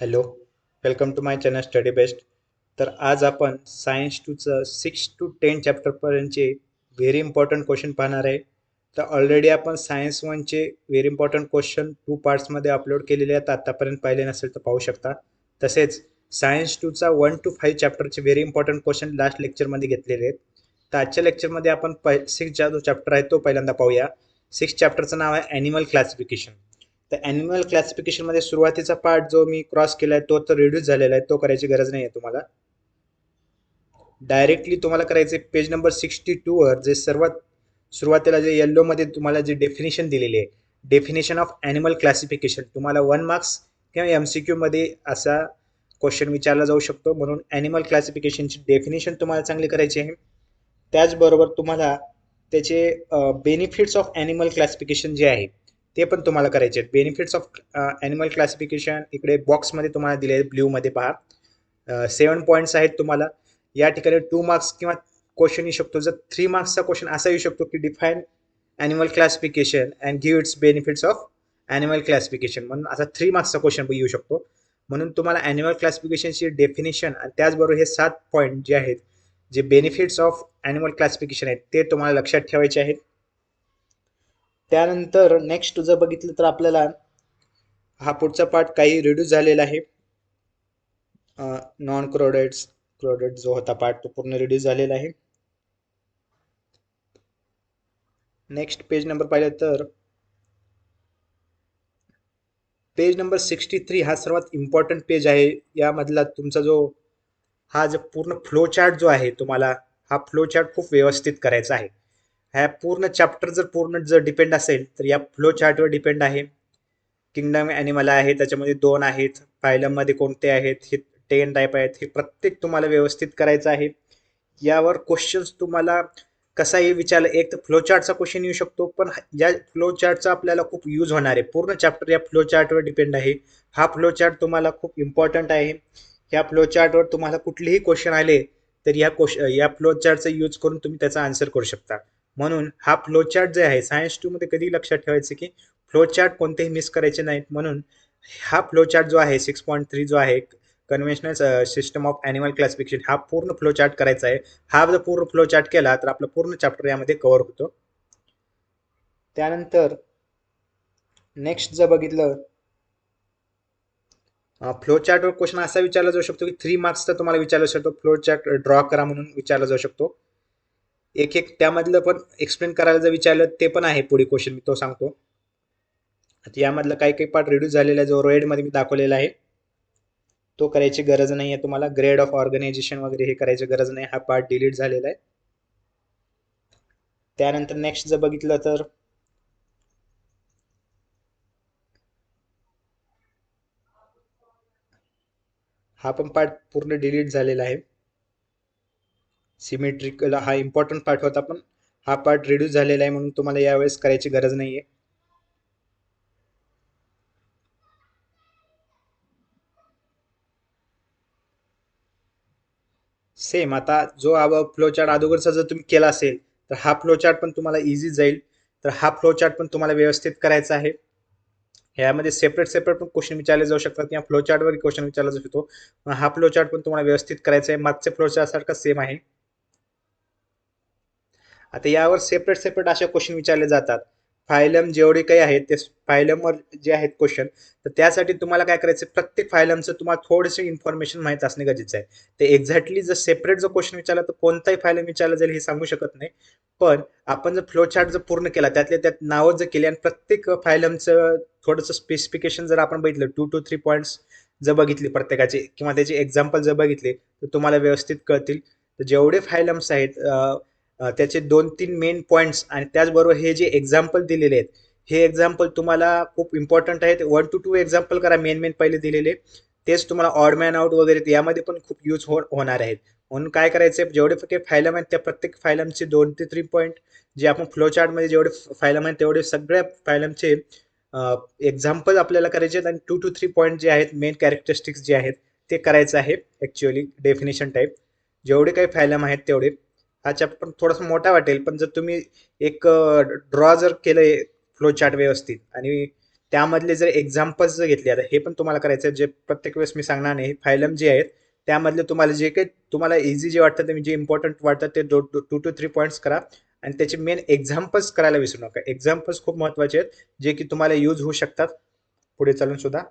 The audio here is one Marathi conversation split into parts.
Hello, welcome to my channel Study Best. तर आज आपण सायन्स टूचं 6 to 10 चॅप्टरपर्यंतचे व्हेरी इम्पॉर्टंट क्वेश्चन पाहणार आहे. तर ऑलरेडी आपण सायन्स वनचे व्हेरी इम्पॉर्टंट क्वेश्चन 2 पार्ट्समध्ये अपलोड केलेले आहेत. आतापर्यंत पाहिले नसेल तर पाहू शकता. तसेच सायन्स टूचा 1 to 5 चॅप्टरचे व्हेरी इम्पॉर्टंट क्वेश्चन लास्ट लेक्चरमध्ये घेतलेले आहेत. तर आजच्या लेक्चरमध्ये आपण 6 जो चॅप्टर आहे तो पहिल्यांदा पाहूया. 6 चॅप्टरचं नाव आहे ॲनिमल क्लासिफिकेशन. तर ॲनिमल क्लासिफिकेशनमध्ये सुरुवातीचा पार्ट जो मी क्रॉस केला आहे तो तर रिड्यूस झालेला आहे, तो करायची गरज नाही आहे तुम्हाला. डायरेक्टली तुम्हाला करायचे पेज नंबर 62वर जे सर्वात सुरुवातीला जे येल्लोमध्ये तुम्हाला जे डेफिनेशन दिलेली आहे, डेफिनेशन ऑफ ॲनिमल क्लासिफिकेशन. तुम्हाला 1 मार्क्स किंवा MCQमध्ये असा क्वेश्चन विचारला जाऊ शकतो, म्हणून ॲनिमल क्लासिफिकेशनची डेफिनेशन तुम्हाला चांगली करायची आहे. त्याचबरोबर तुम्हाला त्याचे बेनिफिट्स ऑफ ॲनिमल क्लासिफिकेशन जे आहे ते पण तुम्हाला करायचे आहेत. बेनिफिट्स ऑफ ॲनिमल क्लासिफिकेशन इकडे बॉक्समध्ये तुम्हाला दिले आहेत, ब्ल्यूमध्ये पहा. 7 पॉईंट्स आहेत तुम्हाला. या ठिकाणी 2 मार्क्स किंवा क्वेश्चन येऊ शकतो. जर 3 मार्क्सचा क्वेश्चन असा येऊ शकतो की define animal classification and give it's benefits of animal classification, म्हणून असा 3 मार्क्सचा क्वेश्चन येऊ शकतो. म्हणून तुम्हाला ॲनिमल क्लासिफिकेशनची डेफिनेशन आणि त्याचबरोबर हे 7 पॉईंट जे आहेत, जे बेनिफिट्स ऑफ ॲनिमल क्लासिफिकेशन आहेत ते तुम्हाला लक्षात ठेवायचे आहेत. त्यानंतर नेक्स्ट जर बघितलं तर आपल्याला हा पुढचा पार्ट काही रिड्यूस झालेला आहे. नॉन क्रोडेट जो होता पार्ट तो पूर्ण रिड्यूस झालेला आहे. नेक्स्ट पेज नंबर पाहिलं तर पेज नंबर 63 हा सर्वात इम्पॉर्टंट पेज आहे. यामधला तुमचा जो हा जो पूर्ण फ्लो चार्ट जो आहे, तुम्हाला हा फ्लो चार्ट खूप व्यवस्थित करायचा आहे. ह्या पूर्ण चॅप्टर जर डिपेंड असेल तर या फ्लो चार्टवर डिपेंड आहे. किंगडम ॲनिमल आहे, त्याच्यामध्ये 2 आहेत. फायलममध्ये कोणते आहेत, हे 10 टाईप आहेत. हे प्रत्येक तुम्हाला व्यवस्थित करायचं आहे. यावर क्वेश्चन्स तुम्हाला कसाही विचारलं, एक तर फ्लो चार्टचा क्वेश्चन येऊ शकतो, पण या फ्लो चार्टचा आपल्याला खूप यूज होणार आहे. पूर्ण चॅप्टर या फ्लो चार्टवर डिपेंड आहे. हा फ्लो चार्ट तुम्हाला खूप इम्पॉर्टंट आहे. या फ्लो चार्टवर तुम्हाला कुठलेही क्वेश्चन आले तर या फ्लो चार्टचा यूज करून तुम्ही त्याचा आन्सर करू शकता. म्हणून हा फ्लो चार्ट जे आहे सायन्स 2मध्ये कधी लक्षात ठेवायचं की फ्लो चार्ट कोणतेही मिस करायचे नाहीत. म्हणून हा फ्लो चार्ट जो आहे 6.3 जो आहे conventional system of animal classification, हा पूर्ण फ्लो चार्ट करायचा आहे. हा जर पूर्ण फ्लो चार्ट केला तर आपलं पूर्ण चॅप्टर यामध्ये कव्हर होतो. त्यानंतर नेक्स्ट जर बघितलं, फ्लो चार्टवर क्वेश्चन असा विचारला जाऊ शकतो की 3 मार्क्सचा तुम्हाला विचारला शकतो. फ्लो चार्ट ड्रॉ करा म्हणून विचारला जाऊ शकतो. एक एक त्यामधलं पण एक्सप्लेन करायला जर विचारलं ते पण आहे पुढे क्वेश्चन, मी तो सांगतो. आता यामधलं काही काही पार्ट रिड्यूस झालेला आहे, जो रेडमध्ये मी दाखवलेला आहे तो करायची गरज नाही आहे तुम्हाला. ग्रेड ऑफ ऑर्गनायझेशन वगैरे हे करायची गरज नाही, हा पार्ट डिलीट झालेला आहे. त्यानंतर नेक्स्ट जर बघितलं तर हा पण पार्ट पूर्ण डिलीट झालेला आहे. सिमेट्रिकल हा इम्पॉर्टंट पार्ट होता, पण हा पार्ट रिड्यूस झालेला आहे, म्हणून तुम्हाला यावेळेस करायची गरज नाही आहे. सेम आता जो फ्लो चार्ट अगोदरचा जर तुम्ही केला असेल तर हा फ्लो चार्ट पण तुम्हाला इझी जाईल. तर हा फ्लो चार्ट पण तुम्हाला व्यवस्थित करायचा आहे. ह्यामध्ये सेपरेट सेपरेट पण क्वेश्चन विचारले जाऊ शकतात किंवा फ्लो चार्टवर क्वेश्चन विचारला जाऊ शकतो. हा फ्लो चार्ट पण तुम्हाला व्यवस्थित करायचा आहे. मागच्या फ्लो चार्ट सारखा सेम आहे. आता यावर सेपरेट सेपरेट असे क्वेश्चन विचारले जातात. फायलम जेवढे काही आहेत ते फायलमवर जे आहेत क्वेश्चन, तर त्यासाठी तुम्हाला काय करायचं, प्रत्येक फायलमचं तुम्हाला थोडेसे इन्फॉर्मेशन माहीत असणे गरजेचं आहे. ते एक्झॅक्टली जर सेपरेट जर क्वेश्चन विचारला तर कोणताही फायलम विचारला जाईल हे सांगू शकत नाही. पण आपण जर फ्लो चार्ट जर पूर्ण केला, त्यातल्या त्यात नावं जर केली आणि प्रत्येक फायलमचं थोडंसं स्पेसिफिकेशन जर आपण बघितलं, 2 to 3 पॉईंट्स जर बघितले प्रत्येकाचे किंवा त्याचे एक्झाम्पल जर बघितले तर तुम्हाला व्यवस्थित कळतील. तर जेवढे फायलम्स आहेत त्याचे 2-3 मेन पॉईंट्स आणि त्याचबरोबर हे जे एक्झाम्पल दिलेले आहेत, हे एक्झाम्पल तुम्हाला खूप इम्पॉर्टंट आहेत. 1 to 2 एक्झाम्पल करा मेन मेन पहिले दिलेले, तेच तुम्हाला ऑड मॅन आउट वगैरे यामध्ये पण खूप यूज होणार आहेत. म्हणून काय करायचं, जेवढे काही फायलम आहेत त्या प्रत्येक फायलमचे 2 ते 3 पॉईंट जे आपण फ्लो चार्टमध्ये जेवढे फायलम आहेत तेवढे सगळ्या फायलमचे एक्झाम्पल आपल्याला करायचे आहेत आणि 2 to 3 पॉईंट जे आहेत मेन कॅरेक्टरिस्टिक्स जे आहेत ते करायचं आहे. ॲक्च्युअली डेफिनेशन टाईप जेवढे काही फायलम आहेत तेवढे. हा चॅप्टर थोडासा मोठा वाटेल, पण जर तुम्ही एक ड्रॉ जर केलं फ्लो चार्ट व्यवस्थित आणि त्यामधले जर एक्झाम्पल्स जर घेतले, आता हे पण तुम्हाला करायचं आहे, जे प्रत्येक वेळेस मी सांगणार नाही. फायलम जे आहेत त्यामधले तुम्हाला जे काही तुम्हाला इझी जे वाटतं, ते जे इम्पॉर्टंट वाटतं ते 2 to 3 पॉईंट्स करा आणि त्याचे मेन एक्झाम्पल्स करायला विसरू नका. एक्झाम्पल्स खूप महत्त्वाचे आहेत, जे की तुम्हाला यूज होऊ शकतात पुढे चालून सुद्धा.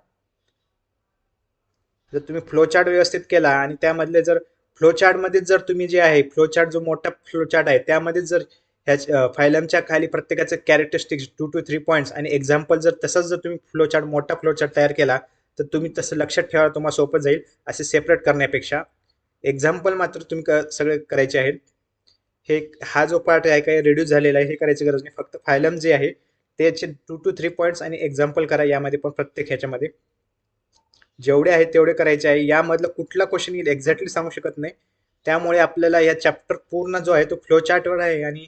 जर तुम्ही फ्लोचार्ट व्यवस्थित केला आणि त्यामधले जर फ्लोचार्टमध्ये जर तुम्ही जे आहे फ्लोचार्ट जो मोठा फ्लोचार्ट आहे त्यामध्ये जर ह्या फायलमच्या खाली प्रत्येकाचे कॅरेक्टरिस्टिक्स 2 to 3 पॉईंट्स आणि एक्झाम्पल जर तसंच जर तुम्ही फ्लोचार्ट मोठा फ्लोचार्ट तयार केला तर तुम्ही तसं लक्षात ठेवा, तुम्हाला सोपं जाईल. असे सेपरेट करण्यापेक्षा एक्झाम्पल मात्र तुम्ही सगळे करायचे आहेत. हे हा जो पार्ट आहे काय रिड्यूस झालेला आहे हे करायची गरज नाही. फक्त फायलम जे आहे त्याचे 2 to 3 पॉईंट्स आणि एक्झाम्पल करा यामध्ये, पण प्रत्येक ह्याच्यामध्ये जेवढे आहेत तेवढे करायचे आहे. यामधलं कुठला क्वेश्चन येईल एक्झॅक्टली सांगू शकत नाही. त्यामुळे आपल्याला या चॅप्टर पूर्ण जो आहे तो फ्लो चार्टवर आहे आणि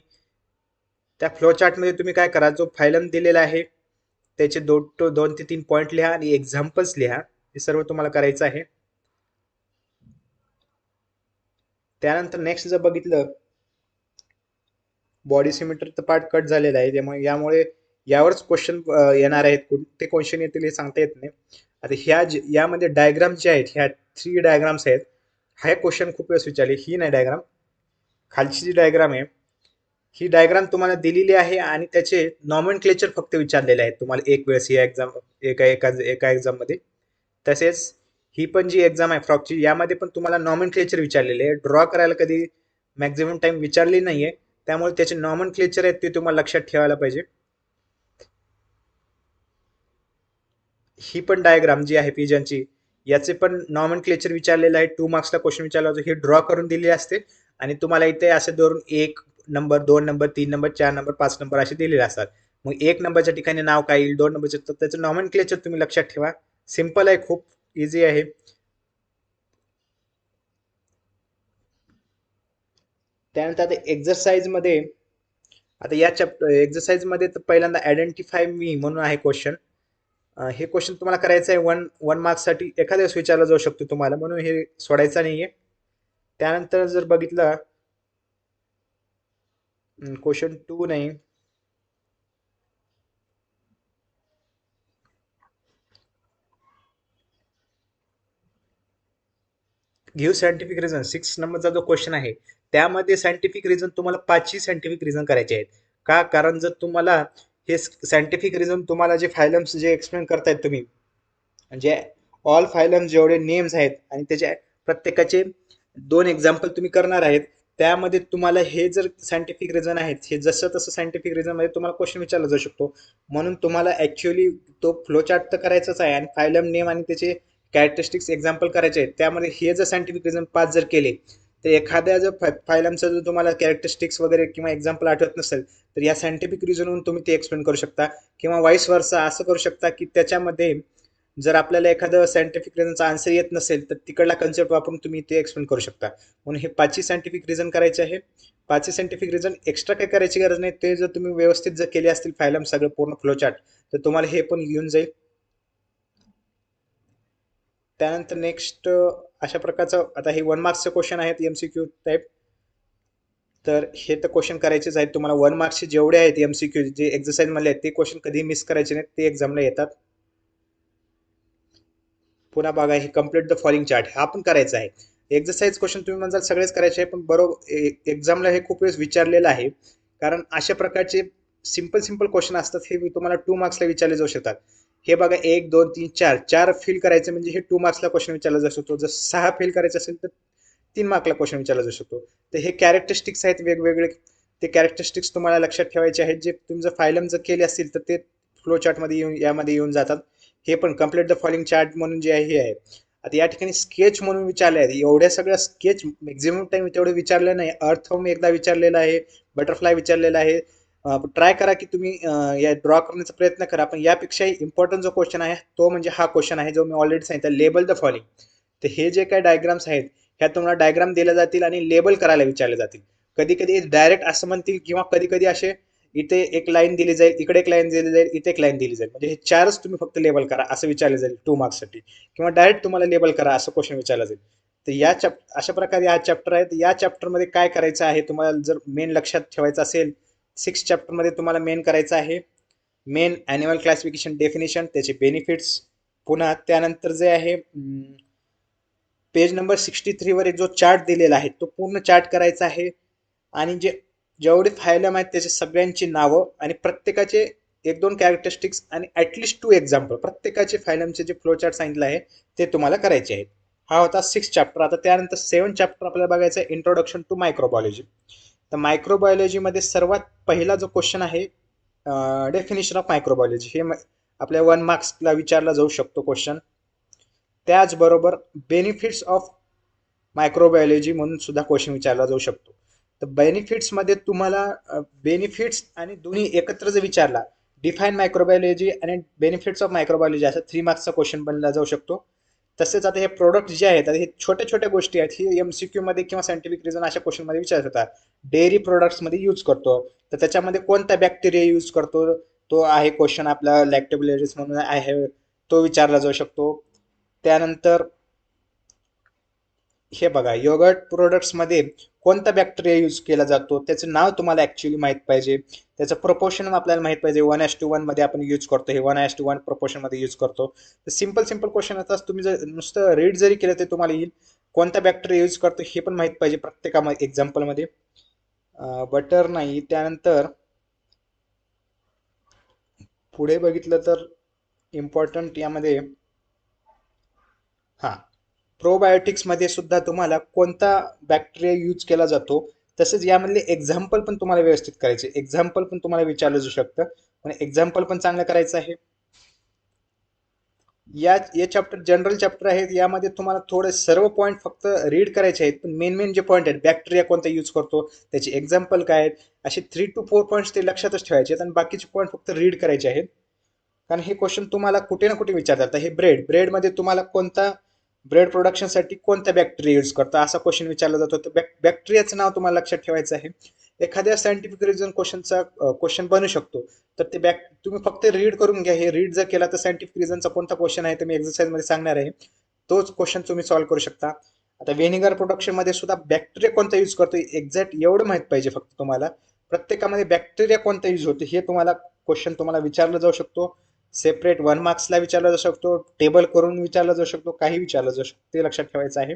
त्या फ्लो चार्टमध्ये तुम्ही काय करा, जो फायलम दिलेला आहे त्याचे 2 ते 3 पॉईंट लिहा आणि एक्झाम्पल्स लिहा. हे सर्व तुम्हाला करायचं आहे. त्यानंतर नेक्स्ट जर बघितलं, बॉडी सिमेट्रीचा पार्ट कट झालेला आहे, त्यामुळे यावरच क्वेश्चन येणार आहेत. कोणते क्वेश्चन येतील हे सांगता येत नाही. आता यामध्ये डायग्राम जे आहेत, ह्या 3 डायग्राम्स आहेत. हा क्वेश्चन खूप वेळेस विचारले. ही नाही डायग्राम, खालची जी डायग्राम आहे ही डायग्राम तुम्हाला दिलेली आहे आणि त्याचे नॉमेनक्लेचर फक्त विचारलेले आहेत तुम्हाला एक वेळेस ही एक्झाम एका एक्झाम मध्ये. तसेच ही पण जी एक्झाम आहे फ्रॉकची, यामध्ये पण तुम्हाला नॉमेनक्लेचर विचारलेले आहे. ड्रॉ करायला कधी मॅक्झिमम टाइम विचारली नाहीये, त्यामुळे त्याचे नॉमेनक्लेचर आहेत ते तुम्हाला लक्षात ठेवायला पाहिजे. ही पण डायग्राम जी आहे पिजनची, याचे पण नॉमेनक्लेचर विचारलेलं आहे. 2 मार्क्सला क्वेश्चन विचारला होता. हे ड्रॉ करून दिलेले असते आणि तुम्हाला इथे असे धरून 1 number, 2 number, 3 number, 4 number, 5 number असे दिलेले असतात. मग 1 नंबरच्या ठिकाणी नाव काय येईल, 2 नंबरच्या, तर त्याचं नॉमेनक्लेचर तुम्ही लक्षात ठेवा. सिम्पल आहे, खूप इझी आहे. त्यानंतर आता एक्झरसाइज मध्ये, आता या एक्झरसाइज मध्ये तर पहिल्यांदा आयडेंटिफाय मी म्हणून आहे क्वेश्चन. हे क्वेश्चन तुम्हाला करायचं आहे. वन मार्क्ससाठी एखाद्या वेळेस विचारला जाऊ शकतो तुम्हाला, म्हणून हे सोडायचं नाहीये. त्यानंतर जर बघितलं क्वेश्चन 2 नाही, गिव्ह सायंटिफिक रिझन, 6 नंबरचा जो क्वेश्चन आहे त्यामध्ये सायंटिफिक रिझन तुम्हाला 5ची सायंटिफिक रिझन करायचे आहेत. का? कारण जर तुम्हाला हे सायंटिफिक रिझन तुम्हाला जे फायलम्स जे एक्सप्लेन करतायत तुम्ही, म्हणजे ऑल फायलम जेवढे नेम्स आहेत आणि त्याचे प्रत्येकाचे 2 एक्झाम्पल तुम्ही करणार आहेत, त्यामध्ये तुम्हाला हे जर सायंटिफिक रिझन आहेत, हे जसं तसं सायंटिफिक रिझन मध्ये तुम्हाला क्वेश्चन विचारला जाऊ शकतो. म्हणून तुम्हाला ऍक्च्युअली तो फ्लो चार्ट तर करायचाच आहे आणि फायलम नेम आणि त्याचे कॅरेक्टरिस्टिक्स एक्झाम्पल करायचे आहेत. त्यामध्ये हे जर सायंटिफिक रिझन 5 जर केले, तर एखाद्या जर फायलमचा जर तुम्हाला कॅरेक्टरिस्टिक्स वगैरे किंवा एक्झाम्पल आठवत नसेल, तर या सायंटिफिक रिझनवरून तुम्ही ते एक्सप्लेन करू शकता. किंवा वाईस वर्सा असं करू शकता की त्याच्यामध्ये जर आपल्याला एखादं सायंटिफिक रिझनचा आन्सर येत नसेल, तर तिकडला कन्सेप्ट वापरून तुम्ही ते एक्सप्लेन करू शकता. म्हणून हे 5ची सायंटिफिक रिझन करायचे आहे. 5ची सायंटिफिक रिझन एक्स्ट्रा काही करायची गरज नाही. ते जर तुम्ही व्यवस्थित जर केले असतील फायलम सगळं पूर्ण फ्लो चार्ट, तर तुम्हाला हे पण येऊन जाईल. त्यानंतर नेक्स्ट अशा प्रकारचं, आता हे 1 मार्क्सचे क्वेश्चन आहेत एमसीक्यू टाईप. तर हे तर क्वेश्चन करायचेच आहेत तुम्हाला. 1 मार्क्सचे जेवढे आहेत एमसीक्यू जे एक्झरसाइज मधले आहेत ते क्वेश्चन कधी मिस करायचे नाहीत, ते एक्झामला येतात. पुन्हा बघा, हे कम्प्लीट द फॉलोइंग चार्ट हा पण करायचा आहे. एक्झरसाइज क्वेश्चन तुम्ही म्हणसाल सगळेच करायचे आहे, पण बरोबर एक्झामला हे खूप वेळेस विचारलेलं आहे. कारण अशा प्रकारचे सिंपल सिंपल क्वेश्चन असतात, हे तुम्हाला 2 मार्क्सला विचारले जाऊ शकतात. हे बघा, 1 2 3 4 फिल करायचे म्हणजे हे 2 मार्क्सला क्वेश्चन विचारला जाऊ शकतो. जर 6 फिल करायचे असेल तर 3 मार्कला क्वेश्चन विचारला जाऊ शकतो. तर हे कॅरेक्टरिस्टिक्स आहेत वेगवेगळे. ते कॅरेक्टरिस्टिक्स तुम्हाला लक्षात ठेवायचे आहेत. जे तुम्ही जर फायलम जर केले असतील तर ते फ्लो चार्टमध्ये यामध्ये येऊन जातात. हे पण कम्प्लीट द फॉलोइंग चार्ट म्हणून जे आहे हे आहे. आता या ठिकाणी स्केच म्हणून विचारले आहे. एवढ्या सगळ्या स्केच मॅक्झिमम टाइम तेवढं विचारलं नाही. अर्थहोम एकदा विचारलेलं आहे, बटरफ्लाय विचारलेला आहे. ट्राय करा की तुम्ही या ड्रॉ करण्याचा प्रयत्न करा. पण यापेक्षाही इम्पॉर्टंट जो क्वेश्चन आहे तो म्हणजे हा क्वेश्चन आहे, जो मी ऑलरेडी सांगितलं, लेबल द फॉलोइंग. तर हे जे काही डायग्राम्स आहेत, ह्या तुम्हाला डायग्राम दिल्या जातील आणि लेबल करायला विचारले जातील. कधी कधी डायरेक्ट असं म्हणतील किंवा कधी कधी असे, इथे एक लाईन दिली जाईल, इकडे एक लाईन दिली जाईल, इथे एक लाईन दिली जाईल, म्हणजे हे 4च तुम्ही फक्त लेबल करा असं विचारलं जाईल 2 मार्क्ससाठी. किंवा डायरेक्ट तुम्हाला लेबल करा असं क्वेश्चन विचारला जाईल. तर अशा प्रकारे हा चॅप्टर आहे. या चॅप्टरमध्ये काय करायचं आहे तुम्हाला जर मेन लक्षात ठेवायचं असेल, 6 चॅप्टरमध्ये तुम्हाला मेन करायचं आहे मेन ॲनिमल क्लासिफिकेशन डेफिनेशन, त्याचे बेनिफिट्स. पुन्हा त्यानंतर जे आहे पेज नंबर 63 वर एक जो चार्ट दिलेला आहे तो पूर्ण चार्ट करायचा आहे आणि जेवढे फायलम आहेत त्याचे सगळ्यांची नावं आणि प्रत्येकाचे एक दोन कॅरेक्टरिस्टिक्स आणि ॲटलिस्ट 2 एक्झाम्पल प्रत्येकाचे फायलमचे जे फ्लो चार्ट सांगितलं आहे ते तुम्हाला करायचे आहेत. हा होता 6 चॅप्टर. आता त्यानंतर 7 चॅप्टर आपल्याला बघायचं आहे, इंट्रोडक्शन टू मायक्रोबायोलॉजी. तर मायक्रोबायोलॉजीमध्ये सर्वात पहिला जो क्वेश्चन आहे डेफिनेशन ऑफ मायक्रोबायोलॉजी, हे आपल्या 1 मार्क्सला विचारला जाऊ शकतो क्वेश्चन. त्याचबरोबर बेनिफिट्स ऑफ मायक्रोबायोलॉजी म्हणून सुद्धा क्वेश्चन विचारला जाऊ शकतो. तर बेनिफिट्समध्ये तुम्हाला बेनिफिट्स आणि दोन्ही एकत्र जर विचारला, डिफाईन मायक्रोबायोलॉजी आणि बेनिफिट्स ऑफ मायक्रोबायोलॉजी, असा 3 मार्क्सचा क्वेश्चन बनला जाऊ शकतो. तसेच आता हे प्रोडक्ट जे आहेत, हे छोट्या छोट्या गोष्टी आहेत, ही MCQ मध्ये किंवा सायंटिफिक रिझन अशा क्वेश्चनमध्ये विचारत होतात. डेअरी प्रोडक्ट्समध्ये यूज करतो, तर त्याच्यामध्ये कोणता बॅक्टेरिया यूज करतो, तो आहे क्वेश्चन आपला. लॅक्टोबॅसिलस म्हणून आहे, तो विचारला जाऊ शकतो. त्यानंतर हे बघा, योगर्ट प्रोडक्ट्समध्ये कोणता बॅक्टेरिया यूज केला जातो, त्याचं नाव तुम्हाला ॲक्च्युली माहीत पाहिजे. त्याचं प्रपोर्शन आपल्याला माहीत पाहिजे. 1:1 मध्ये आपण यूज करतो, हे 1:1 प्रपोर्शनमध्ये यूज करतो. तर सिम्पल क्वेश्चन असतात. तुम्ही जर नुसतं रीड जरी केलं तर तुम्हाला येईल. कोणता बॅक्टेरिया यूज करतो हे पण माहीत पाहिजे प्रत्येकामध्ये एक्झाम्पलमध्ये. बटर नाही. त्यानंतर पुढे बघितलं तर इम्पॉर्टंट यामध्ये प्रोबायोटिक्समध्ये सुद्धा तुम्हाला कोणता बॅक्टेरिया यूज केला जातो, तसेच यामधले एक्झाम्पल पण तुम्हाला व्यवस्थित करायचे. एक्झाम्पल पण तुम्हाला विचारलं जाऊ शकतं, पण एक्झाम्पल पण चांगलं करायचं आहे. हे चॅप्टर जनरल चॅप्टर आहेत. यामध्ये तुम्हाला थोडे सर्व पॉईंट फक्त रीड करायचे आहेत, पण मेन जे पॉईंट आहेत, बॅक्टेरिया कोणता यूज करतो, त्याचे एक्झाम्पल काय आहेत, असे 3 to 4 पॉईंट्स ते लक्षातच ठेवायचे आहेत आणि बाकीचे पॉईंट फक्त रीड करायचे आहेत. कारण हे क्वेश्चन तुम्हाला कुठे ना कुठे विचारतात. हे ब्रेडमध्ये तुम्हाला कोणता ब्रेड प्रोडक्शनसाठी कोणता बॅक्टेरिया यूज करता, असा क्वेश्चन विचारला जातो. तर बॅक्टेरियाचं नाव तुम्हाला लक्षात ठेवायचं आहे. एखाद्या सायंटिफिक रिझन क्वेश्चन बनू शकतो, तर ते तुम्ही फक्त रीड करून घ्या. हे रीड जर केला तर सायंटिफिक रिझनचा कोणता क्वेश्चन आहे तर मी एक्सरसाइजमध्ये सांगणार आहे, तोच क्वेश्चन तुम्ही सॉल्व्ह करू शकता. आता व्हिनेगर प्रोडक्शनमध्ये सुद्धा बॅक्टेरिया कोणता यूज करतो एक्झॅक्ट एवढं माहित पाहिजे फक्त तुम्हाला. प्रत्येकामध्ये बॅक्टेरिया कोणता यूज होतो हे तुम्हाला क्वेश्चन तुम्हाला विचारलं जाऊ शकतो. सेपरेट 1 मार्क्सला विचारला जाऊ शकतो, टेबल करून विचारला जाऊ शकतो, काही विचारलं जाऊ शकतो, ते लक्षात ठेवायचं आहे.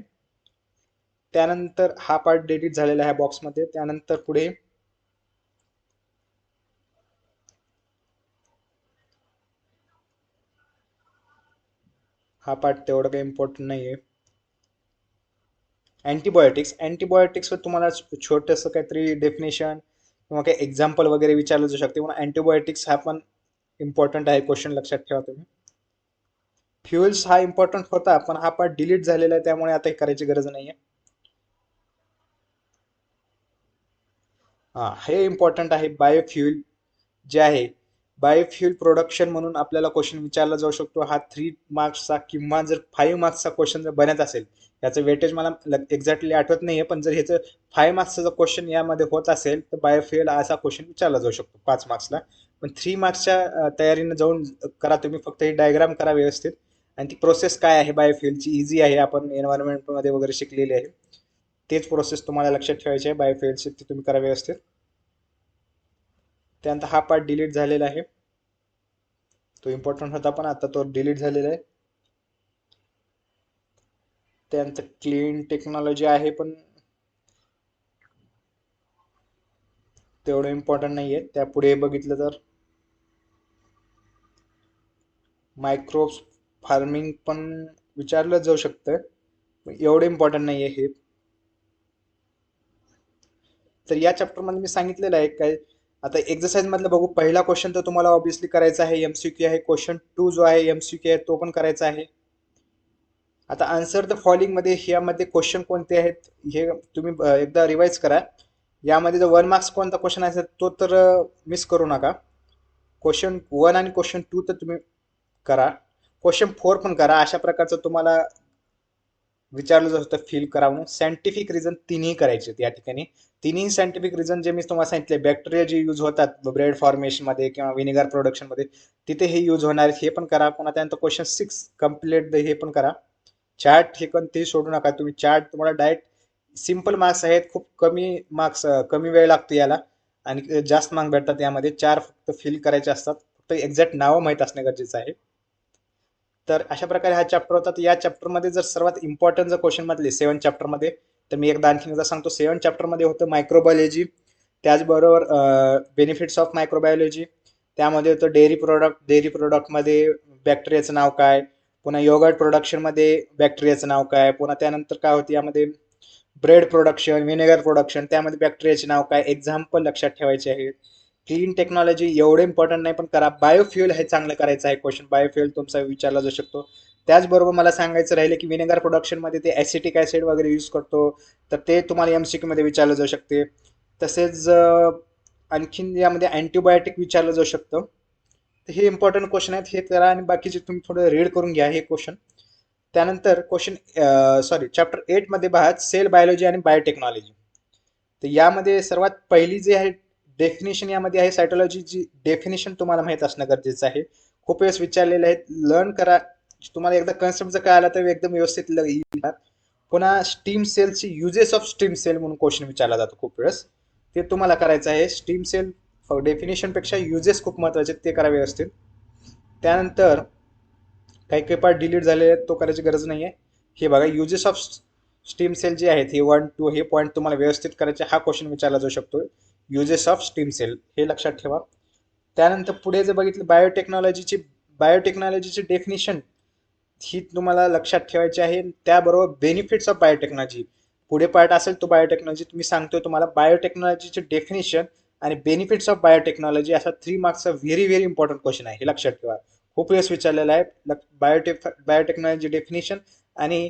त्यानंतर हा पार्ट डिलीट झालेला आहे बॉक्समध्ये. त्यानंतर पुढे हा पार्ट तेवढं काही इम्पॉर्टंट नाही आहे. अँटीबायोटिक्सवर तुम्हाला छोटंसं काहीतरी डेफिनेशन किंवा काही एक्झाम्पल वगैरे विचारलं जाऊ शकते. म्हणून अँटीबायोटिक्स हा पण इम्पॉर्टंट आहे क्वेश्चन, लक्षात ठेवा तुम्ही. फ्युएल्स हा इम्पॉर्टंट होता, पण हा पार्ट डिलीट झालेला आहे, त्यामुळे आता हे करायची गरज नाही आहे. हे इम्पॉर्टंट आहे. बायोफ्युल जे आहे, बायोफ्युल प्रोडक्शन म्हणून आपल्याला क्वेश्चन विचारला जाऊ शकतो. हा 3 मार्क्सचा किंवा जर 5 मार्क्सचा क्वेश्चन जर बनत असेल, याचं वेटेज मला एक्झॅक्टली आठवत नाहीये, पण जर ह्याचं 5 मार्क्सचा जर क्वेश्चन यामध्ये होत असेल तर बायोफ्युल असा क्वेश्चन विचारला जाऊ शकतो 5 मार्क्सला. पण 3 मार्क्सच्या तयारीने जाऊन करा तुम्ही. फक्त ही डायग्राम करा व्यवस्थित, आणि ती प्रोसेस काय आहे बायोफ्युलची इझी आहे, आपण एन्व्हायरमेंटमध्ये वगैरे शिकलेली आहे. तेच प्रोसेस तुम्हाला लक्षात ठेवायची आहे बायोफ्युलची, ती तुम्ही करा व्यवस्थित. त्यानंतर हा पार्ट डिलीट झालेला आहे, तो इम्पॉर्टंट होता पण आता तो डिलीट झालेला आहे. त्यानंतर क्लीन टेक्नॉलॉजी आहे, पण तेवढं इम्पॉर्टंट नाही आहे. त्यापुढे बघितलं तर मायक्रोब्स फार्मिंग पण विचारलं जाऊ शकतं, एवढं इम्पॉर्टंट नाही आहे हे. तर या चॅप्टरमध्ये मी सांगितलेलं आहे काय. आता एक्सरसाइज मधलं बघू. पहिला क्वेश्चन तर तुम्हाला ऑब्विसली करायचा आहे, MCQ आहे. क्वेश्चन 2 जो आहे MCQ आहे, तो पण करायचा आहे. आता आन्सर द फॉलोइंग मध्ये यामध्ये क्वेश्चन कोणते आहेत हे तुम्ही एकदा रिवाइज करा. यामध्ये जर 1 मार्क्स कोणता क्वेश्चन असेल तो तर मिस करू नका. क्वेश्चन 1 आणि क्वेश्चन 2 तर तुम्ही करा. क्वेश्चन 4 पण करा. अशा प्रकारचं तुम्हाला विचारलं जाऊ शकतं फील करा म्हणून. सायंटिफिक रिझन तिन्ही करायचे या ठिकाणी. तिन्ही सायंटिफिक रिझन जे मी तुम्हाला सांगितले, बॅक्टेरिया जे यूज होतात ब्रेड फॉर्मेशनमध्ये किंवा विनेगर प्रोडक्शनमध्ये, तिथे हे यूज होणार आहेत, हे पण करा. पुन्हा त्यानंतर क्वेश्चन 6 कम्प्लीट हे पण करा. चार्ट हे कोणतेही सोडू नका तुम्ही. चार्ट तुम्हाला डायरेक्ट सिंपल मार्क्स आहेत, खूप कमी मार्क्स, कमी वेळ लागतो याला आणि जास्त मार्क्स भेटतात यामध्ये. 4 फक्त फिल करायचे असतात. फक्त फक्त एक्झॅक्ट नावं माहीत असणे गरजेचं आहे. तर अशा प्रकारे हा चॅप्टर होता. तर या चॅप्टरमध्ये जर सर्वात इम्पॉर्टंट जर क्वेश्चन मधले 7 चॅप्टरमध्ये, तर मी एकदा आणखी एकदा सांगतो. 7 चॅप्टरमध्ये होतं मायक्रोबायोलॉजी, त्याचबरोबर बेनिफिट्स ऑफ मायक्रोबायोलॉजी, त्यामध्ये होतं डेअरी प्रोडक्टमध्ये बॅक्टेरियाचं नाव काय, पुन्हा योगर्ट प्रोडक्शनमध्ये बॅक्टेरियाचं नाव काय, पुन्हा त्यानंतर काय होतं यामध्ये ब्रेड प्रोडक्शन, व्हिनेगर प्रोडक्शन, त्यामध्ये बॅक्टेरियाचे नाव काय, एक्झाम्पल लक्षात ठेवायचे आहेत. क्लीन टेक्नॉलॉजी एवढे इम्पॉर्टंट नाही, पण करा. बायोफ्युएल हे चांगलं करायचं आहे क्वेश्चन. बायोफ्युएल तुमचा विचारला जाऊ शकतो. त्याचबरोबर मला सांगायचं राहिले की विनेगर प्रोडक्शनमध्ये ते ॲसिटिक ॲसिड वगैरे यूज करतो, तर ते तुम्हाला MCQ मध्ये विचारलं जाऊ शकते. तसेच आणखीन यामध्ये अँटीबायोटिक विचारलं जाऊ शकतं. तर हे इम्पॉर्टंट क्वेश्चन आहेत, हे करा आणि बाकीचे तुम्ही थोडं रीड करून घ्या हे क्वेश्चन. त्यानंतर चॅप्टर 8 मध्ये पहा सेल बायोलॉजी आणि बायोटेक्नॉलॉजी. तर यामध्ये सर्वात पहिली जी आहे डेफिनेशन यामध्ये आहे सायटोलॉजीची डेफिनेशन तुम्हाला माहित असणं गरजेचं आहे. खूप वेळेस विचारलेले आहेत, लर्न करा. तुम्हाला एकदा कन्सेप्ट जर कळाला तर एकदम व्यवस्थित येईल. पुन्हा स्टीम सेलची युजेस ऑफ स्टीम सेल म्हणून क्वेश्चन विचारला जातो खूप वेळेस, ते तुम्हाला करायचं आहे. स्टीम सेल डेफिनेशन पेक्षा युजेस खूप महत्वाचे, ते करा व्यवस्थित. त्यानंतर काही काही पार्ट डिलीट झाले आहेत, तो करायची गरज नाही आहे. हे बघा युजेस ऑफ स्टीम सेल जे आहेत हे 1, 2 हे पॉईंट तुम्हाला व्यवस्थित करायचे. हा क्वेश्चन विचारला जाऊ शकतो, युजेस ऑफ स्टीम सेल, हे लक्षात ठेवा. त्यानंतर पुढे जर बघितलं बायोटेक्नॉलॉजीची डेफिनेशन ही तुम्हाला लक्षात ठेवायची आहे. त्याबरोबर बेनिफिट्स ऑफ बायोटेक्नॉलॉजी पुढे पार्ट असेल तो बायोटेक्नॉलॉजी. तुम्ही सांगतोय तुम्हाला बायोटेक्नॉलॉजीचे डेफिनेशन आणि बेनिफिट्स ऑफ बायोटेक्नॉलॉजी असा 3 मार्क्सचा व्हेरी व्हेरी इम्पॉर्टंट क्वेश्चन आहे, हे लक्षात ठेवा. खूप वेळेस विचारलेला आहे. बायोटेक्नॉलॉजी डेफिनेशन आणि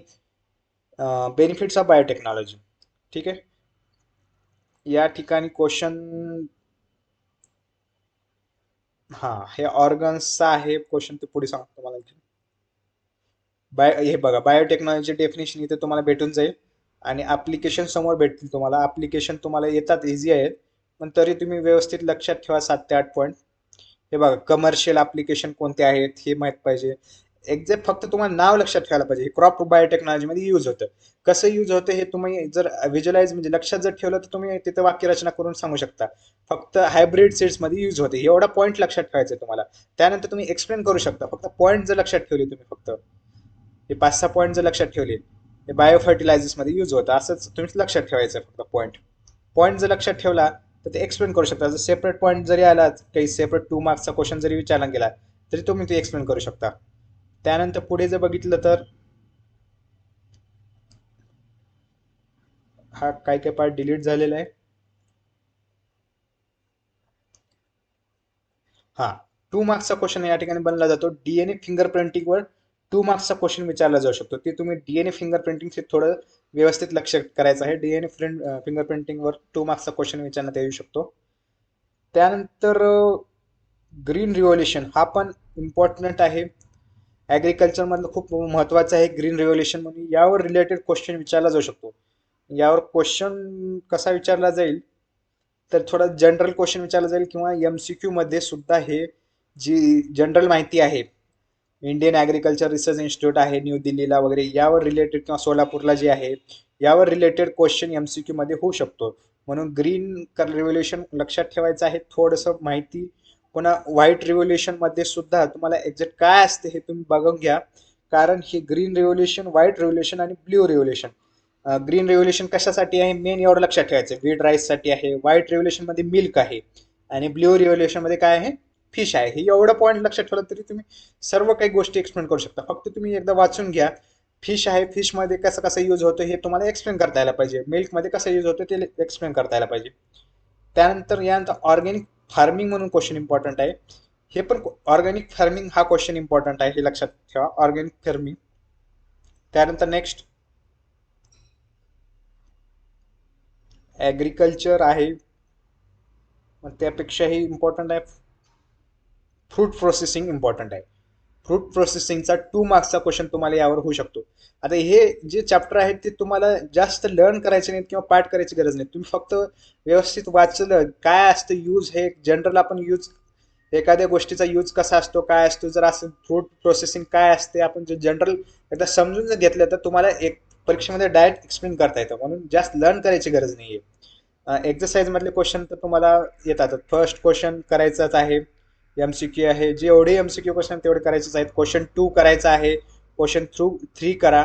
बेनिफिट्स ऑफ बायोटेक्नॉलॉजी. ठीक आहे. या ठिकाणी क्वेश्चन हे ऑर्गन्सचा आहे क्वेश्चन, ते पुढे सांगतो तुम्हाला. हे बघा बायोटेक्नॉलॉजी डेफिनेशन इथे तुम्हाला भेटून जाईल आणि ऍप्लिकेशन समोर भेटतील तुम्हाला. ऍप्लिकेशन तुम्हाला येतात, इझी आहेत, पण तरी तुम्ही व्यवस्थित लक्षात ठेवा 7 ते 8 पॉईंट. हे बघा कमर्शियल ऍप्लिकेशन कोणते आहेत हे माहित पाहिजे. एक्झॅक्ट फक्त तुम्हाला नाव लक्षात ठेवायला पाहिजे. क्रॉप बायोटेक्नॉलॉजीमध्ये यूज होतं, कसं यूज होतं हे तुम्ही जर व्हिज्युअलाइज म्हणजे लक्षात जर ठेवलं तर तुम्ही तिथं वाक्यरचना करून सांगू शकता. फक्त हायब्रिड सीड्समध्ये यूज होते, एवढा पॉईंट लक्षात ठेवायचा आहे तुम्हाला. त्यानंतर तुम्ही एक्सप्लेन करू शकता. फक्त पॉईंट जर लक्षात ठेवले तुम्ही, फक्त हे 5-6 पॉईंट जर लक्षात ठेवले, हे बायो फर्टिलायझर्समध्ये यूज होतं, असंच तुम्ही लक्षात ठेवायचं आहे. फक्त पॉईंट जर लक्षात ठेवला तर ते एक्सप्लेन करू शकता. जर सेपरेट पॉईंट जरी आला, काही सेपरेट 2 मार्क्सचा क्वेश्चन जरी विचारला गेला तरी तुम्ही ते एक्सप्लेन करू शकता. त्यानंतर पुढे जर बघितलं तर हा काय काय पार्ट डिलीट झालेला आहे. 2 मार्क्सचा क्वेश्चन या ठिकाणी बनला जातो. DNA फिंगरप्रिंटिंगवर 2 मार्क्सचा क्वेश्चन विचारला जाऊ शकतो. ते तुम्ही DNA फिंगरप्रिंटिंगचे थोडं व्यवस्थित लक्ष करायचं आहे. DNA फिंगरप्रिंटिंगवर 2 मार्क्सचा क्वेश्चन विचारण्यात येऊ शकतो. त्यानंतर ग्रीन रिव्होल्युशन हा पण इम्पॉर्टंट आहे. ॲग्रिकल्चरमधलं खूप महत्त्वाचं आहे ग्रीन रिव्होल्युशन म्हणून. यावर रिलेटेड क्वेश्चन विचारला जाऊ शकतो. यावर क्वेश्चन कसा विचारला जाईल तर थोडा जनरल क्वेश्चन विचारला जाईल, किंवा MCQ मध्ये सुद्धा हे जी जनरल माहिती आहे, इंडियन ॲग्रिकल्चर रिसर्च इन्स्टिट्यूट आहे न्यू दिल्लीला वगैरे, यावर रिलेटेड किंवा सोलापूरला जे आहे यावर रिलेटेड क्वेश्चन MCQ मध्ये होऊ शकतो. म्हणून ग्रीन रिव्होल्युशन लक्षात ठेवायचं आहे थोडंसं माहिती. पुन्हा व्हाईट रिव्होल्युशन मध्ये सुद्धा तुम्हाला एक्झॅक्ट काय असते हे तुम्ही बघून घ्या, कारण हे ग्रीन रिव्होल्युशन, व्हाईट रिव्होल्युशन आणि ब्ल्यू रिव्होल्युशन. ग्रीन रिव्होल्युशन कशासाठी आहे मेन एवढं लक्षात ठेवायचं, वीट राईससाठी आहे. व्हाईट रिव्होल्युशन मध्ये मिल्क आहे आणि ब्ल्यू रिव्होल्युशन मध्ये काय आहे, फिश आहे. हे एवढं पॉईंट लक्षात ठेवलं तरी तुम्ही सर्व काही गोष्टी एक्सप्लेन करू शकता. फक्त तुम्ही एकदा वाचून घ्या. फिश आहे, फिश मध्ये कसं कसं यूज होतं हे तुम्हाला एक्सप्लेन करता यायला पाहिजे. मिल्क मध्ये कसं यूज होतं ते एक्सप्लेन करता यायला पाहिजे. त्यानंतर यानंतर ऑर्गॅनिक फार्मिंग म्हणून क्वेश्चन इम्पॉर्टंट आहे. हे पण ऑर्गॅनिक फार्मिंग हा क्वेश्चन इम्पॉर्टंट आहे, हे लक्षात ठेवा, ऑर्गॅनिक फार्मिंग. त्यानंतर नेक्स्ट ॲग्रिकल्चर आहे, मग त्यापेक्षाही इम्पॉर्टंट आहे फ्रूट प्रोसेसिंग इम्पॉर्टंट आहे. फ्रूट प्रोसेसिंगचा 2 मार्क्सचा क्वेश्चन तुम्हाला यावर होऊ शकतो. आता हे जे चॅप्टर आहेत ते तुम्हाला जास्त लर्न करायचे नाहीत किंवा पाठ करायची गरज नाही. तुम्ही फक्त व्यवस्थित वाचलं काय असतं यूज, हे जनरल आपण यूज, एखाद्या गोष्टीचा यूज कसा असतो, काय असतो, जर असं फ्रूट प्रोसेसिंग काय असते आपण जे जनरल एकदा समजून जर घेतलं तर तुम्हाला एक परीक्षेमध्ये डायरेक्ट एक्सप्लेन करता येतं. म्हणून जास्त लर्न करायची गरज नाहीये. एक्झरसाइज मधले क्वेश्चन तर तुम्हाला येतात. फर्स्ट क्वेश्चन करायचाच आहे, एमसीक्यू आहे, जेवढे एमसीक्यू क्वेश्चन तेवढे करायचेच आहेत. क्वेश्चन 2 करायचा आहे, क्वेश्चन 3 करा.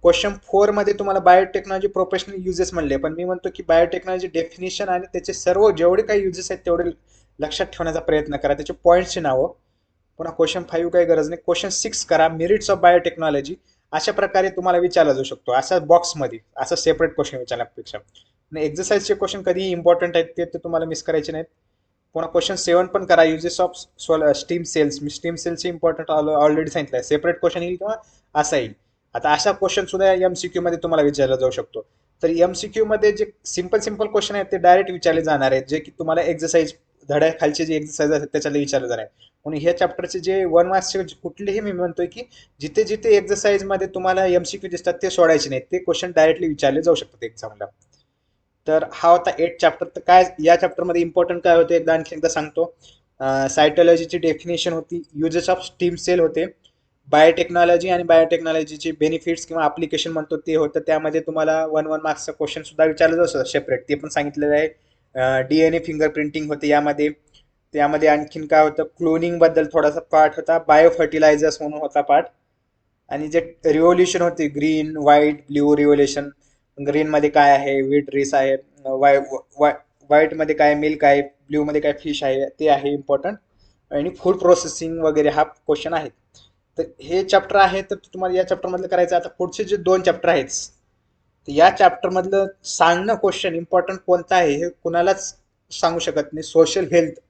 क्वेश्चन 4 मध्ये तुम्हाला बायोटेक्नॉलॉजी प्रोफेशनल युजेस म्हणले, पण मी म्हणतो की बायोटेक्नॉलॉजी डेफिनेशन आणि त्याचे सर्व जेवढे काही युजेस आहेत तेवढे लक्षात ठेवण्याचा प्रयत्न करा, त्याचे पॉईंट्सची नावं. पुन्हा क्वेश्चन 5 काही गरज नाही. क्वेश्चन 6 करा, मेरिट्स ऑफ बायोटेक्नॉलॉजी. अशा प्रकारे तुम्हाला विचारला जाऊ शकतो, असा बॉक्समध्ये, असं सेपरेट क्वेश्चन विचारण्यापेक्षा. आणि एक्झरसाइजचे क्वेश्चन कधीही इम्पॉर्टंट आहेत, ते तर तुम्हाला मिस करायचे नाहीत. पुन्हा क्वेश्चन 7 पण करा, युजेस ऑफ स्टीम सेल्स. मी स्टीम सेल्सचे इम्पॉर्टंट ऑलरेडी सांगितलं आहे. सेपरेट क्वेश्चन येईल किंवा असा येईल. आता अशा क्वेश्चन सुद्धा एमसीक्यू मध्ये तुम्हाला विचारला जाऊ शकतो. तर एमसीक्यू मध्ये जे सिंपल सिंपल क्वेश्चन आहेत ते डायरेक्ट विचारले जाणार आहेत, जे की तुम्हाला एक्झरसाइज धड्याखालचे जे एक्झरसाइज आहेत त्याच्याला विचारले जाणार आहे. म्हणून ह्या चॅप्टरचे जे 1 मार्क्सचे कुठलेही मी म्हणतोय की जिथे जिथे एक्झरसाइज मध्ये तुम्हाला एमसीक्यू दिसतात ते सोडायचे नाहीत, ते क्वेश्चन डायरेक्टली विचारले जाऊ शकतात एक्झामला. तर हा होता 8 चॅप्टर. तर काय या चॅप्टरमध्ये इम्पॉर्टंट काय होते एकदा आणखी एकदा सांगतो. सायटॉलॉजीची डेफिनेशन होती, युजेस ऑफ स्टीम सेल होते, बायोटेक्नॉलॉजी आणि बायोटेक्नॉलॉजीचे बेनिफिट्स किंवा ऍप्लिकेशन म्हणतो ते होतं. त्यामध्ये तुम्हाला 1 मार्क्सचा क्वेश्चन सुद्धा विचारलं जाऊ शकतं सेपरेट, ते पण सांगितलेलं आहे. डीएनए फिंगर प्रिंटिंग होते यामध्ये. त्यामध्ये आणखीन काय होतं, क्लोनिंग बद्दल थोडासा पार्ट होता, बायो फर्टिलायझर्स म्हणून होता पार्ट. आणि जे रिव्होल्युशन होते, green white blue revolution. Green मध्ये काय आहे, व्हीट रेस आहे, व्हाईट मध्ये काय मिल्क आहे, ब्ल्यू मध्ये काय फिश आहे, ते आहे इम्पॉर्टंट. आणि फूड प्रोसेसिंग वगैरे हा क्वेश्चन आहे. तर हे चॅप्टर आहे, तर तुम्हाला या चॅप्टर मधलं करायचं. आता पुढचे जे 2 चॅप्टर आहेत, तर या चॅप्टर मधलं सांगणं क्वेश्चन इम्पॉर्टंट कोणता आहे हे कुणालाच सांगू शकत नाही. सोशल हेल्थ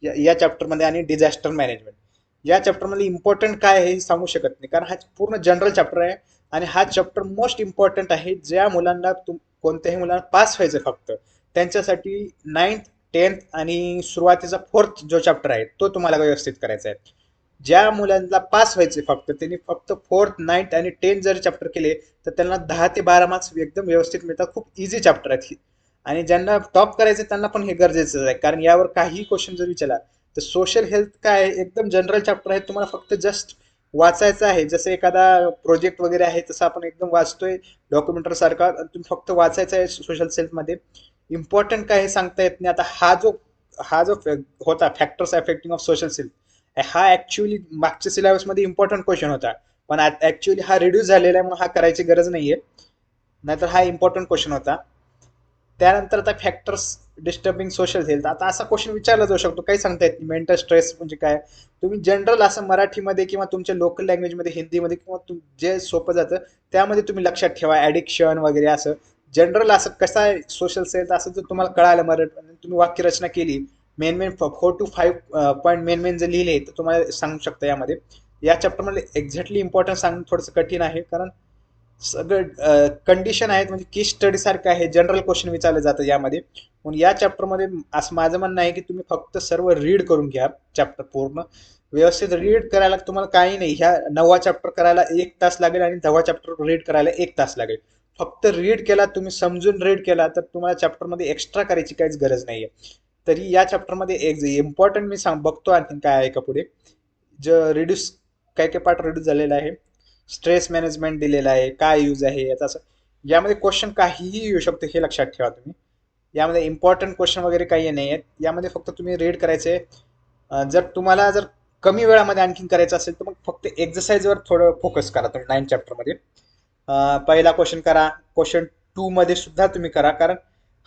या चॅप्टर मध्ये आणि डिझास्टर मॅनेजमेंट या चॅप्टर मध्ये इम्पॉर्टंट काय आहे हे सांगू शकत नाही, कारण हा पूर्ण जनरल चॅप्टर आहे. आणि हा चॅप्टर मोस्ट इम्पॉर्टंट आहे. ज्या मुलांना कोणत्याही मुलांना पास व्हायचं फक्त त्यांच्यासाठी 9th 10th आणि सुरुवातीचा 4th जो चॅप्टर आहे तो तुम्हाला व्यवस्थित करायचा आहे. ज्या मुलांना पास व्हायचे फक्त त्यांनी फक्त 4th 9th आणि 10th जर चॅप्टर केले तर त्यांना 10 ते 12 मार्क्स एकदम व्यवस्थित मिळतात. खूप इझी चॅप्टर आहेत. आणि ज्यांना टॉप करायचे त्यांना पण हे गरजेचं आहे, कारण यावर काही क्वेश्चन जर विचारला तर सोशल हेल्थ काय आहे, एकदम जनरल चॅप्टर आहे. तुम्हाला फक्त जस्ट वाचायचं आहे, जसं एखादा प्रोजेक्ट वगैरे आहे तसं आपण एकदम वाचतोय डॉक्युमेंटरी सारखा. तुम्ही फक्त वाचायचं आहे सोशल सेल्फ मध्ये. इम्पॉर्टंट काय हे सांगता येत नाही. आता हा जो होता factors affecting of social self, हा ऍक्च्युअली मागच्या सिलेबस मध्ये इम्पॉर्टंट क्वेश्चन होता, पण ऍक्च्युअली हा रिड्यूस झालेला आहे म्हणून हा करायची गरज नाहीये, नाहीतर हा इम्पॉर्टंट क्वेश्चन होता. त्यानंतर आता फॅक्टर्स डिस्टर्बिंग सोशल हेल्थ. आता असा क्वेश्चन विचारला जाऊ शकतो, काही सांगता येत नाही. मेंटल स्ट्रेस म्हणजे काय, तुम्ही जनरल असं मराठीमध्ये किंवा तुमच्या लोकल लँग्वेजमध्ये हिंदीमध्ये किंवा जे सोपं जातं त्यामध्ये तुम्ही लक्षात ठेवा. ॲडिक्शन वगैरे असं जनरल असं कसं आहे सोशल हेल्थ असं जर तुम्हाला कळालं मराठी, तुम्ही वाक्यरचना केली, मेन 4 to 5 पॉईंट मेन जर लिहिले तर तुम्हाला सांगू शकता यामध्ये. या चॅप्टरमध्ये एक्झॅक्टली इम्पॉर्टंट सांगणं थोडंसं कठीण आहे, कारण सगळं कंडिशन आहेत, म्हणजे केस स्टडी सारखं आहे. जनरल क्वेश्चन विचारले जातं यामध्ये. म्हणून या चॅप्टरमध्ये असं माझं म्हणणं आहे की तुम्ही फक्त सर्व रीड करून घ्या. चॅप्टर पूर्ण व्यवस्थित रीड करायला तुम्हाला काही नाही. ह्या 9वा चॅप्टर करायला 1 तास लागेल आणि 10वा चॅप्टर रीड करायला 1 तास लागेल. फक्त रीड केला तुम्ही, समजून रीड केला तर तुम्हाला चॅप्टरमध्ये एक्स्ट्रा करायची काहीच गरज नाहीये. तरी या चॅप्टरमध्ये एक इम्पॉर्टंट मी बघतो आणखीन काय आहे का पुढे. जे रिड्यूस काय काय पार्ट रिड्यूस झालेला आहे, स्ट्रेस मॅनेजमेंट दिलेला आहे, काय यूज आहे याचा. असं यामध्ये क्वेश्चन काहीही येऊ शकतो, हे लक्षात ठेवा तुम्ही. यामध्ये इम्पॉर्टंट क्वेश्चन वगैरे काही नाही आहेत. यामध्ये फक्त तुम्ही रीड करायचे. जर तुम्हाला कमी वेळामध्ये आणखीन करायचं असेल तर मग फक्त एक्झरसाइजवर थोडं फोकस करा तुम्ही 9 चॅप्टरमध्ये. पहिला क्वेश्चन करा, क्वेश्चन 2 मध्ये सुद्धा तुम्ही करा, कारण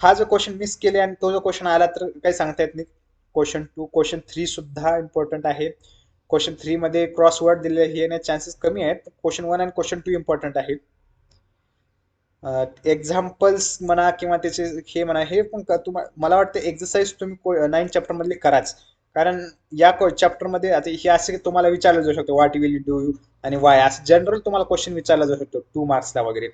हा जो क्वेश्चन मिस केले आणि तो जो क्वेश्चन आला तर काही सांगता येत नाही. क्वेश्चन 2 क्वेश्चन 3 सुद्धा इम्पॉर्टंट आहे. क्वेश्चन 3 मध्ये क्रॉसवर्ड दिलेले हे येण्याचे चान्सेस कमी आहेत. क्वेश्चन 1 आणि क्वेश्चन 2 इम्पॉर्टंट आहेत. एक्झाम्पल्स म्हणा किंवा त्याचे हे म्हणा, हे पण मला वाटतं एक्झरसाइज तुम्ही 9 चॅप्टर मधले कराच. कारण या चॅप्टर मध्ये आता हे असे तुम्हाला विचारलं जाऊ शकतो, व्हॉट विल यू डू आणि वाय, असं जनरल तुम्हाला क्वेश्चन विचारला जाऊ शकतो 2 मार्क्सला वगैरे.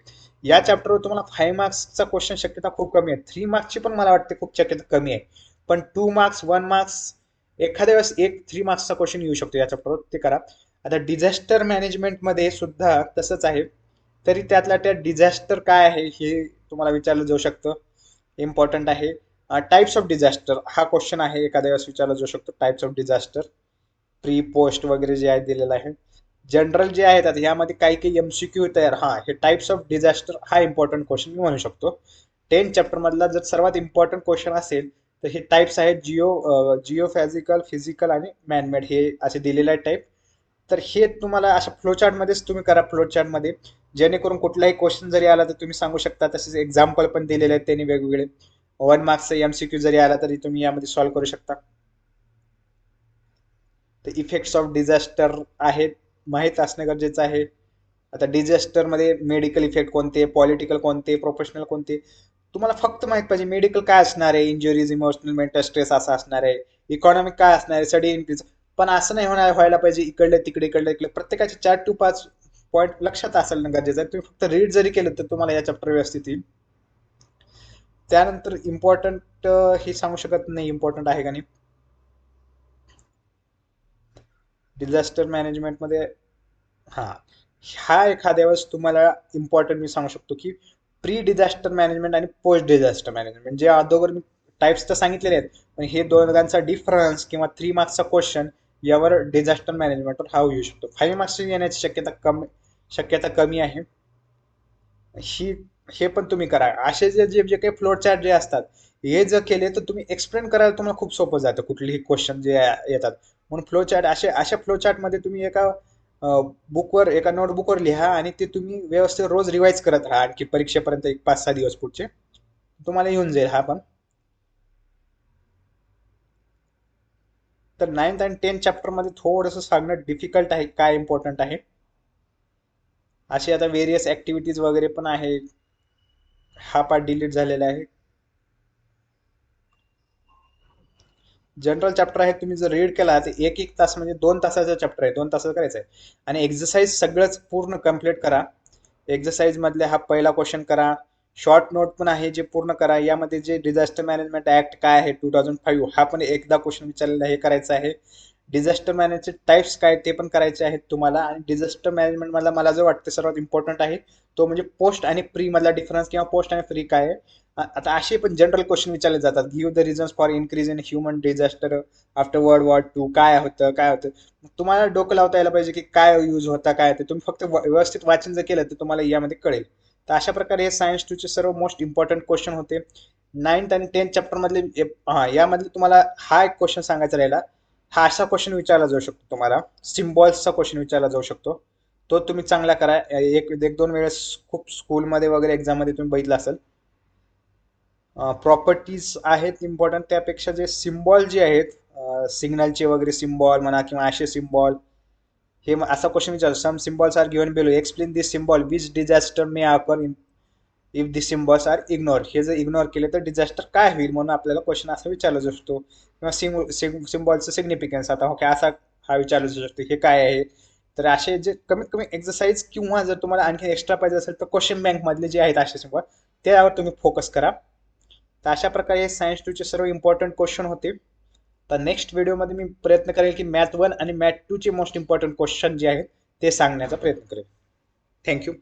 या चॅप्टरवर तुम्हाला 5 मार्क्सचा क्वेश्चन शक्यता खूप कमी आहे. 3 मार्क्सची पण मला वाटते खूप शक्यता कमी आहे. पण 2 मार्क्स 1 मार्क्स एखाद्या वेळेस एक 3 मार्क्सचा क्वेश्चन येऊ शकतो या चॅप्टरवर, ते करा. आता डिझास्टर मॅनेजमेंट मध्ये सुद्धा तसंच आहे. तरी त्यातल्या त्यात डिझास्टर काय आहे हे तुम्हाला विचारलं जाऊ शकतं, इम्पॉर्टंट आहे. टाइप्स ऑफ डिझास्टर हा क्वेश्चन आहे, एखाद्या वेळेस विचारला जाऊ शकतो. Types of disaster, pre post वगैरे जे आहे दिलेलं आहे. जनरल जे आहेत आता यामध्ये काही काही एमसीक्यू तयार. हा, हे टाइप्स ऑफ डिझास्टर हा इम्पॉर्टंट क्वेश्चन मी म्हणू शकतो. 10 चॅप्टर मधला जर सर्वात इम्पॉर्टंट क्वेश्चन असेल तर हे टाइप्स आहेत जिओ फिजिकल आणि मॅनमेड हे असे दिलेले आहेत टाईप. तर हे तुम्हाला अशा फ्लोचार्टमध्येच तुम्ही करा, फ्लोचार्टमध्ये, जेणेकरून कुठलाही क्वेश्चन जरी आला तर तुम्ही सांगू शकता. तसेच एक्झाम्पल पण दिलेले आहेत त्यांनी वेगवेगळे. 1 मार्क्सचा MCQ जरी आला तरी तुम्ही यामध्ये सॉल्व्ह करू शकता. तर इफेक्ट्स ऑफ डिझास्टर आहेत, माहीत असणे गरजेचं आहे. आता डिझास्टरमध्ये मेडिकल इफेक्ट कोणते, पॉलिटिकल कोणते, प्रोफेशनल कोणते, तुम्हाला फक्त माहित पाहिजे. मेडिकल काय असणार आहे, इंजुरीज, इमोशनल, मेंटल स्ट्रेस असं असणार आहे. इकॉनॉमिक काय असणार आहे, सडन इन्क्रीज. पण असं नाही व्हायला पाहिजे इकडले तिकडे इकडले तिकडे. प्रत्येकाचे 4 to 5 पॉईंट लक्षात असेल गरजेचं आहे. तुम्ही फक्त रीड जरी केलं तर तुम्हाला या चॅप्टर व्यवस्थित येईल. त्यानंतर इम्पॉर्टंट हे सांगू शकत नाही इम्पॉर्टंट आहे का नाही. डिझास्टर मॅनेजमेंटमध्ये हा एखाद्या वेळेस तुम्हाला इम्पॉर्टंट मी सांगू शकतो की प्री डिझास्टर मॅनेजमेंट आणि पोस्ट डिझास्टर मॅनेजमेंट, जे अगोदर मी टाइप्स तर सांगितलेले आहेत, पण हे दोघांचा डिफरन्स किंवा 3 मार्क्सचा क्वेश्चन यावर डिझास्टर मॅनेजमेंटवर हा येऊ शकतो. 5 मार्क्स येण्याची शक्यता कमी आहे. ही हे पण तुम्ही करा. असे जे जे जे काही फ्लो चार्ट जे असतात हे जर केले तर तुम्ही एक्सप्लेन करायला तुम्हाला खूप सोपं जातं कुठलीही क्वेश्चन जे येतात. म्हणून फ्लो चार्ट अशा फ्लो चार्ट मध्ये तुम्ही एका बुकवर, एका नोटबुकवर लिहा आणि ते तुम्ही व्यवस्थित रोज रिवाइज करत राहा. आणखी परीक्षेपर्यंत एक 5-6 दिवस पुढचे तुम्हाला येऊन जाईल हा पण. तर 9th आणि 10th चॅप्टर मध्ये थोडंसं सांगणं डिफिकल्ट आहे काय इम्पॉर्टंट आहे. असे आता वेरियस ऍक्टिव्हिटीज वगैरे पण आहे. हा पार्ट डिलीट झालेला आहे. जनरल चॅप्टर आहे, तुम्ही जर रीड केला तर 1-1 तास म्हणजे 2 तासाचा चॅप्टर आहे, 2 तासाचा करायचा आहे. आणि एक्सरसाइज सगळंच पूर्ण कम्प्लीट करा. एक्सरसाइज मधले हा पहिला क्वेश्चन करा. शॉर्ट नोट पण आहे जे पूर्ण करा. यामध्ये जे डिझास्टर मॅनेजमेंट ऍक्ट काय आहे 2005 हा पण एकदा क्वेश्चन विचारलेला हे करायचं आहे. डिझास्टर मॅनेजचे टाइप्स काय ते पण करायचे आहेत तुम्हाला. आणि डिझास्टर मॅनेजमेंट मधला मला जो वाटतं सर्वात इम्पॉर्टंट आहे तो म्हणजे पोस्ट आणि प्री मधला डिफरन्स, किंवा पोस्ट आणि प्री काय आहे. आता असे पण जनरल क्वेश्चन विचारले जातात. Give the reasons for increase in human disaster after world war 2, काय होतं. तुम्हाला डोकं लावता यायला पाहिजे की काय यूज होता काय ते. तुम्ही फक्त व्यवस्थित वाचन जर केलं तर तुम्हाला यामध्ये कळेल. तर अशा प्रकारे हे सायन्स 2चे सर्व मोस्ट इम्पॉर्टंट क्वेश्चन होते. 9th आणि 10th चॅप्टर मधले. यामधले तुम्हाला हा एक क्वेश्चन सांगायचा राहिला. हा असा क्वेश्चन विचारला जाऊ शकतो तुम्हाला, सिम्बॉल्सचा क्वेश्चन विचारला जाऊ शकतो. तो तुम्ही चांगला करा. एक दोन वेळेस खूप स्कूलमध्ये वगैरे एक्झाममध्ये तुम्ही बघितलं असेल. प्रॉपर्टीज आहेत इम्पॉर्टंट, त्यापेक्षा जे सिम्बॉल जे आहेत, सिग्नलचे वगैरे सिम्बॉल म्हणा किंवा असे सिम्बॉल, हे असा क्वेश्चन विचार. Some symbols are given below, explain this symbol which disaster may occur if this symbols are ignore. हे जर इग्नोर केले तर डिझास्टर काय होईल, म्हणून आपल्याला क्वेश्चन असा विचारला जाऊ शकतो. किंवा सिम्बॉलचं सिग्निफिकन्स, आता ओके असा हा विचारला जाऊ शकतो, हे काय आहे. तर असे जे कमीत कमी एक्सरसाइज, किंवा जर तुम्हाला आणखी एक्स्ट्रा पाहिजे असेल तर क्वेश्चन बँक मधले जे आहेत असे सिम्बॉल त्यावर तुम्ही फोकस करा. तर अशा प्रकारे सायन्स 2चे सर्व इम्पॉर्टंट क्वेश्चन होते. तर नेक्स्ट व्हिडिओमध्ये मी प्रयत्न करेल की मॅथ 1 आणि मॅथ 2 चे मोस्ट इम्पॉर्टंट क्वेश्चन जे आहेत ते सांगण्याचा प्रयत्न करेल. थँक्यू.